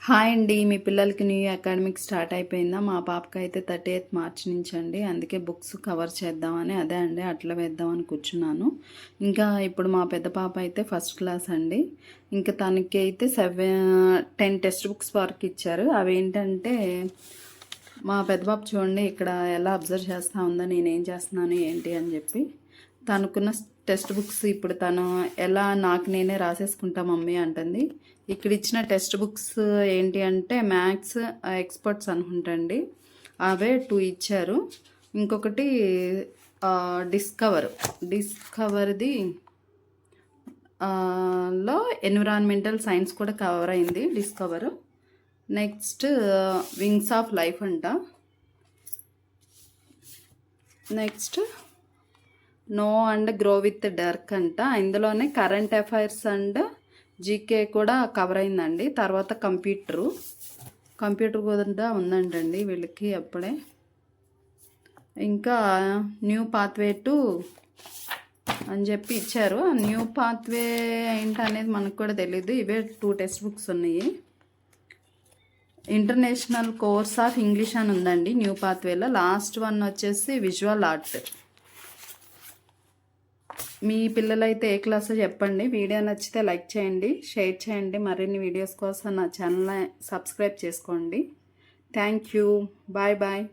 Hi అండి. మీ పిల్లలకి new academic start అయిపోయిందా? మా పాపకి అయితే 30th మార్చ్ నుంచి అండి. అందుకే బుక్స్ కవర్ చేద్దామని అదే అండి అట్లా వేద్దామని కూర్చున్నాను. ఇంకా ఇప్పుడు మా పెద్ద పాప అయితే ఫస్ట్ క్లాస్ అండి. ఇంకా తనకి అయితే 10 టెక్స్ట్ బుక్స్ వరకు ఇచ్చారు. అవేంటంటే మా పెద్ద పాప చూడండి ఇక్కడ ఎలా అబ్జర్వ్ చేస్తూ ఉందో నేనేం చేస్తున్నాను ఏంటి అని చెప్పి. తనకున్న టెక్స్ట్ బుక్స్ ఇప్పుడు తను ఎలా నాకు నేనే రాసేసుకుంటా మమ్మీ అంటుంది. ఇక్కడ ఇచ్చిన టెక్స్ట్ బుక్స్ ఏంటి అంటే మ్యాథ్స్ ఎక్స్పర్ట్స్ అనుకుంటండి, అవే 2 ఇచ్చారు. ఇంకొకటి డిస్కవర్ది లో ఎన్విరాన్మెంటల్ సైన్స్ కూడా కవర్ అయింది discover. Next wings of life అంట. Next know and grow with డర్క్ అంట. ఇందులోనే కరెంట్ అఫైర్స్ అండ్ జీకే కూడా కవర్ అయిందండి. తర్వాత కంప్యూటర్ కూడా ఉందంటండి వీళ్ళకి అప్పుడే. ఇంకా న్యూ పాత్వే టు అని చెప్పి ఇచ్చారు. ఆ న్యూ పాత్వే ఏంటనేది మనకు కూడా తెలియదు. ఇవే 2 టెక్స్ట్ బుక్స్ ఉన్నాయి. ఇంటర్నేషనల్ కోర్స్ ఆఫ్ ఇంగ్లీష్ అని ఉందండి న్యూ పాత్వేలో. లాస్ట్ వన్ వచ్చేసి విజువల్ ఆర్ట్. మీ పిల్లలైతే ఏ క్లాసో చెప్పండి. వీడియో నచ్చితే లైక్ చేయండి, షేర్ చేయండి. మరిన్ని వీడియోస్ కోసం నా ఛానల్ని సబ్స్క్రైబ్ చేసుకోండి. Thank you. Bye bye.